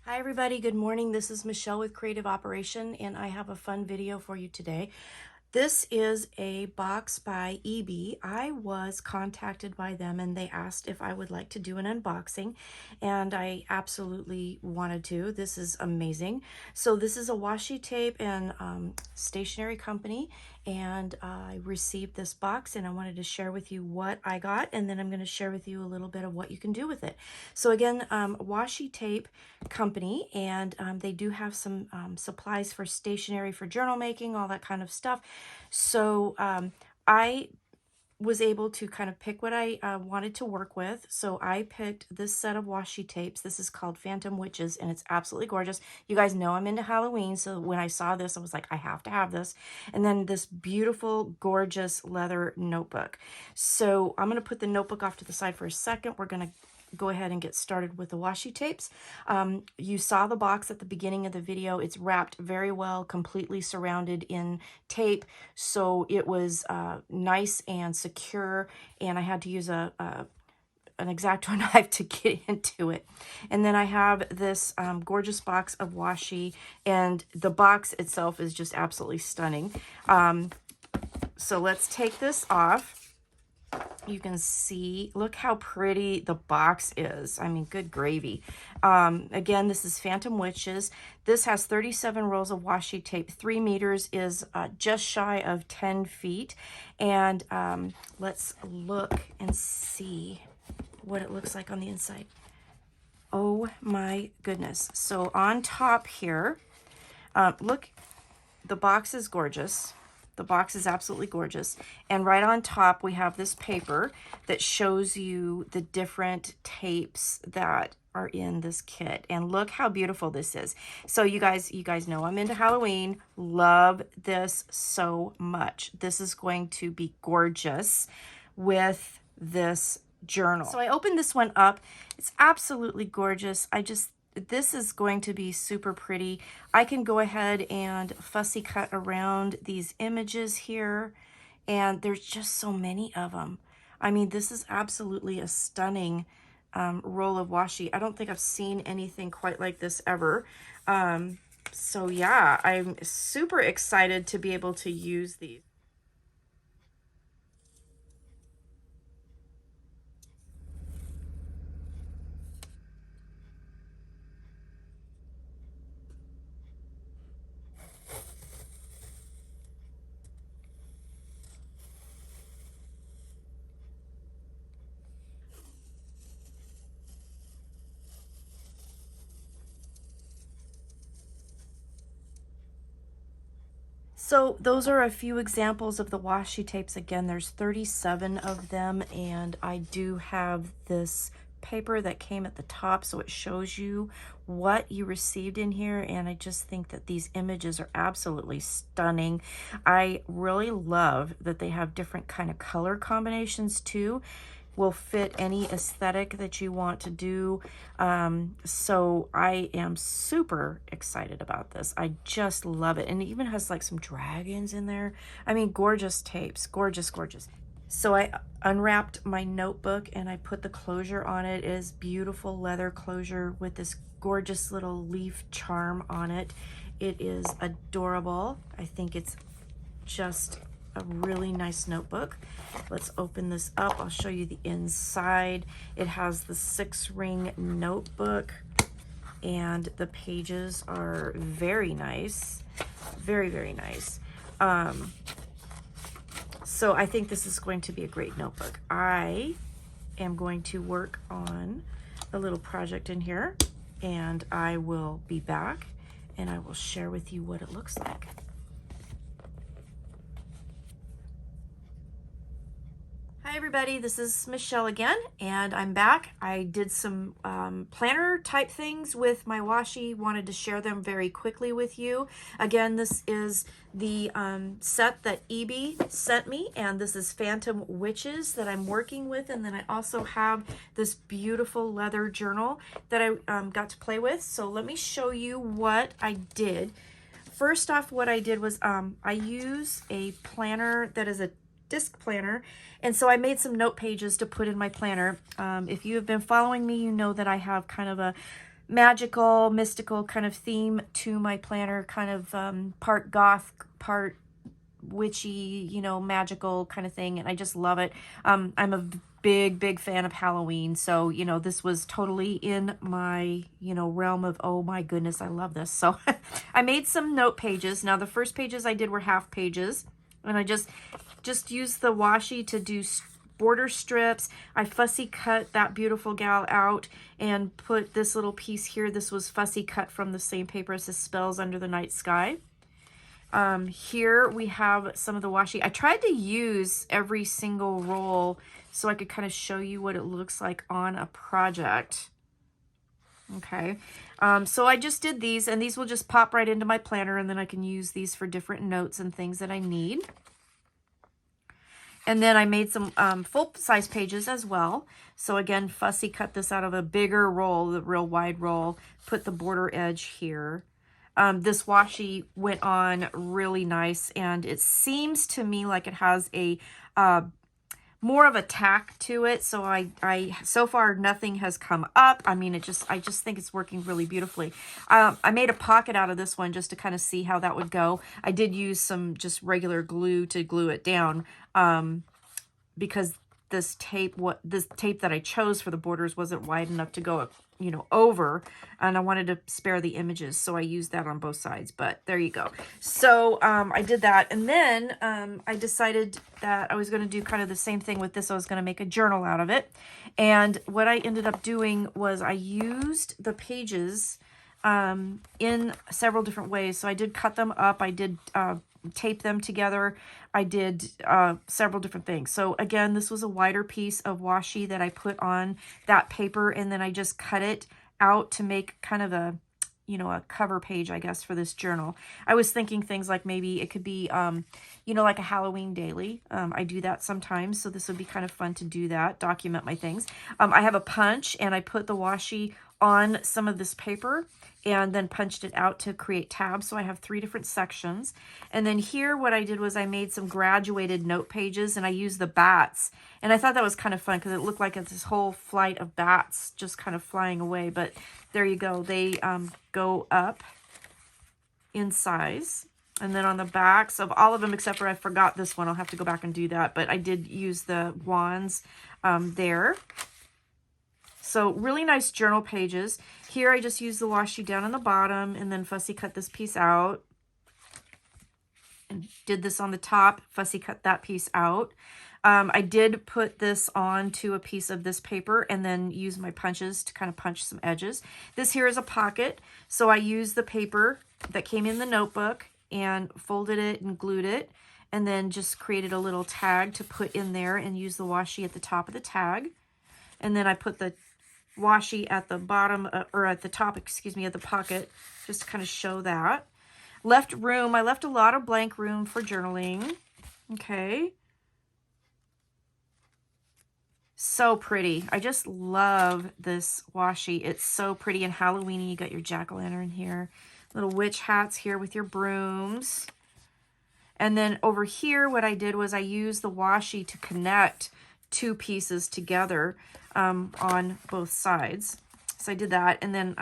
Hi everybody, good morning. This is Michelle with Creative Operation and I have a fun video for you today. This is a box by Ieebee. I was contacted by them and they asked if I would like to do an unboxing, and I absolutely wanted to. This is amazing. So this is a washi tape and stationery company, and I received this box and I wanted to share with you what I got, and then I'm going to share with you a little bit of what you can do with it. So again, washi tape company, and they do have some supplies for stationery for journal making, all that kind of stuff. So I was able to kind of pick what I wanted to work with. So I picked this set of washi tapes. This is called Phantom Witches, and it's absolutely gorgeous. You guys know I'm into Halloween, so when I saw this, I was like, I have to have this. And then this beautiful, gorgeous leather notebook. So I'm going to put the notebook off to the side for a second. We're going to go ahead and get started with the washi tapes. You saw the box at the beginning of the video. It's wrapped very well, completely surrounded in tape, so it was nice and secure, and I had to use an X-Acto knife to get into it. And then I have this gorgeous box of washi, and the box itself is just absolutely stunning. So let's take this off. You can see, look how pretty the box is. I mean, good gravy. Again, this is Phantom Witches. This has 37 rolls of washi tape. 3 meters is just shy of 10 feet. And let's look and see what it looks like on the inside. Oh my goodness. So on top here, look, the box is gorgeous. The box is absolutely gorgeous. And right on top, we have this paper that shows you the different tapes that are in this kit. And look how beautiful this is. So you guys know I'm into Halloween. Love this so much. This is going to be gorgeous with this journal. So I opened this one up. It's absolutely gorgeous. This is going to be super pretty. I can go ahead and fussy cut around these images here, and there's just so many of them. I mean, this is absolutely a stunning roll of washi. I don't think I've seen anything quite like this ever. So yeah, I'm super excited to be able to use these. So those are a few examples of the washi tapes. Again, there's 37 of them, and I do have this paper that came at the top, so it shows you what you received in here, and I just think that these images are absolutely stunning. I really love that they have different kind of color combinations too. Will fit any aesthetic that you want to do. So I am super excited about this. I just love it. And it even has like some dragons in there. I mean, gorgeous tapes, gorgeous, gorgeous. So I unwrapped my notebook and I put the closure on it. It is beautiful leather closure with this gorgeous little leaf charm on it. It is adorable. I think it's just a really nice notebook. Let's open this up. I'll show you the inside. It has the 6-ring notebook, and the pages are very nice. Very, very nice. So I think this is going to be a great notebook. I am going to work on a little project in here, and I will be back and I will share with you what it looks like. Hi everybody, this is Michelle again, and I'm back. I did some planner type things with my washi, wanted to share them very quickly with you. Again, this is the set that Ieebee sent me, and this is Phantom Witches that I'm working with, and then I also have this beautiful leather journal that I got to play with. So let me show you what I did. First off, what I did was I use a planner that is a disc planner, and so I made some note pages to put in my planner. If you have been following me, you know that I have kind of a magical, mystical kind of theme to my planner, kind of part goth, part witchy, you know, magical kind of thing, and I just love it. I'm a big fan of Halloween, so you know, this was totally in my, you know, realm of, oh my goodness, I love this. So I made some note pages. Now the first pages I did were half pages, and I just used the washi to do border strips. I fussy cut that beautiful gal out and put this little piece here. This was fussy cut from the same paper as the Spells Under the Night Sky. Here we have some of the washi. I tried to use every single roll so I could kind of show you what it looks like on a project. Okay, so I just did these, and these will just pop right into my planner, and then I can use these for different notes and things that I need. And then I made some full-size pages as well. So again, fussy cut this out of a bigger roll, the real wide roll, put the border edge here. This washi went on really nice, and it seems to me like it has a more of a tack to it. So I so far nothing has come up. I mean, I just think it's working really beautifully. I made a pocket out of this one just to kind of see how that would go. I did use some just regular glue to glue it down, because this tape that I chose for the borders wasn't wide enough to go, you know, over, and I wanted to spare the images, so I used that on both sides. But there you go. So I did that, and then I decided that I was going to do kind of the same thing with this. I was going to make a journal out of it, and what I ended up doing was I used the pages in several different ways. So I did cut them up, I did tape them together, I did several different things. So again, this was a wider piece of washi that I put on that paper, and then I just cut it out to make kind of a, you know, a cover page, I guess, for this journal. I was thinking things like maybe it could be, you know, like a Halloween daily. I do that sometimes, so this would be kind of fun to do that, document my things. I have a punch, and I put the washi on some of this paper and then punched it out to create tabs. So I have 3 different sections. And then here what I did was I made some graduated note pages, and I used the bats. And I thought that was kind of fun because it looked like it's this whole flight of bats just kind of flying away. But there you go. They go up in size. And then on the backs of all of them, except for I forgot this one, I'll have to go back and do that. But I did use the wands there. So really nice journal pages. Here I just used the washi down on the bottom, and then fussy cut this piece out. And did this on the top, fussy cut that piece out. I did put this onto a piece of this paper and then use my punches to kind of punch some edges. This here is a pocket. So I used the paper that came in the notebook and folded it and glued it, and then just created a little tag to put in there and use the washi at the top of the tag. And then I put the washi at the bottom, or at the top, excuse me, of the pocket, just to kind of show that. Left room, I left a lot of blank room for journaling. Okay. So pretty. I just love this washi. It's so pretty and Halloween-y. You got your jack-o'-lantern here. Little witch hats here with your brooms. And then over here, what I did was I used the washi to connect 2 pieces together on both sides. So I did that, and then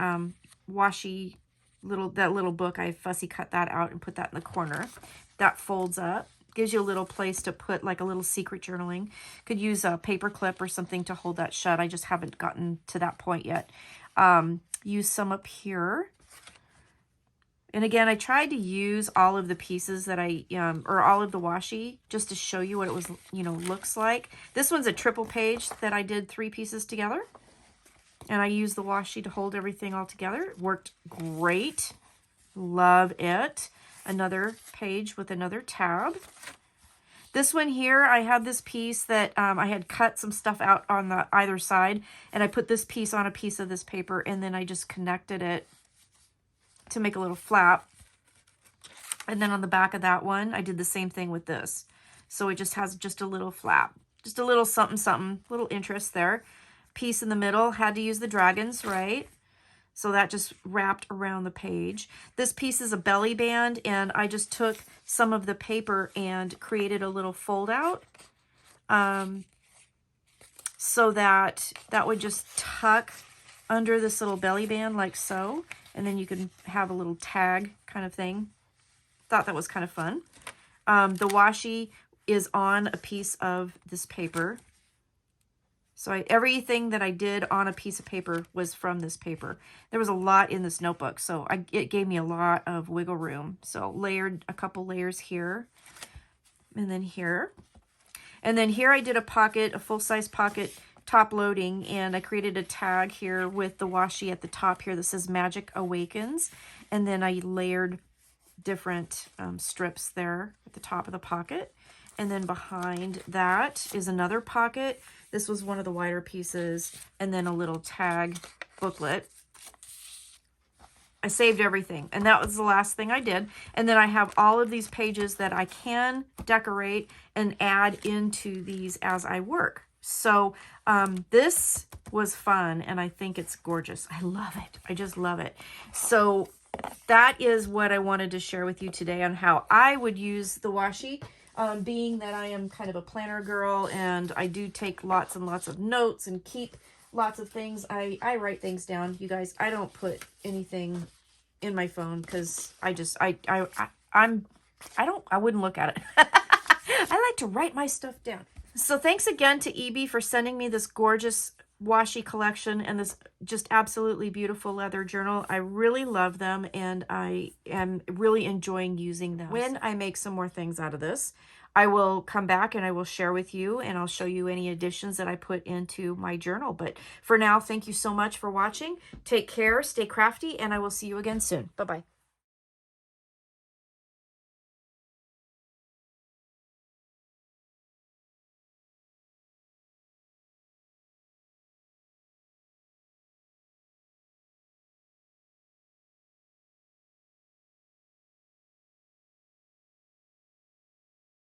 washi, that little book, I fussy cut that out and put that in the corner. That folds up, gives you a little place to put like a little secret journaling. Could use a paper clip or something to hold that shut. I just haven't gotten to that point yet. Use some up here. And again, I tried to use all of the pieces that or all of the washi, just to show you what it was, you know, looks like. This one's a triple page that I did 3 pieces together. And I used the washi to hold everything all together. It worked great. Love it. Another page with another tab. This one here, I had this piece that I had cut some stuff out on the either side. And I put this piece on a piece of this paper, and then I just connected it to make a little flap. And then on the back of that one, I did the same thing with this. So it just has just a little flap, just a little something, something, little interest there. Piece in the middle, had to use the dragons, right? So that just wrapped around the page. This piece is a belly band, and I just took some of the paper and created a little fold out, so that would just tuck under this little belly band like so. And then you can have a little tag kind of thing. Thought that was kind of fun. The washi is on a piece of this paper. So everything that I did on a piece of paper was from this paper. There was a lot in this notebook, so it gave me a lot of wiggle room. So layered a couple layers here, and then here. And then here I did a pocket, a full-size pocket top loading, and I created a tag here with the washi at the top here that says Magic Awakens. And then I layered different strips there at the top of the pocket. And then behind that is another pocket. This was one of the wider pieces, and then a little tag booklet. I saved everything, and that was the last thing I did. And then I have all of these pages that I can decorate and add into these as I work. So this was fun, and I think it's gorgeous. I love it. I just love it. So that is what I wanted to share with you today on how I would use the washi. Being that I am kind of a planner girl and I do take lots and lots of notes and keep lots of things. I write things down, you guys. I don't put anything in my phone because I wouldn't look at it. I like to write my stuff down. So thanks again to Ieebee for sending me this gorgeous washi collection and this just absolutely beautiful leather journal. I really love them, and I am really enjoying using them. When I make some more things out of this, I will come back and I will share with you, and I'll show you any additions that I put into my journal. But for now, thank you so much for watching. Take care, stay crafty, and I will see you again soon. Bye-bye.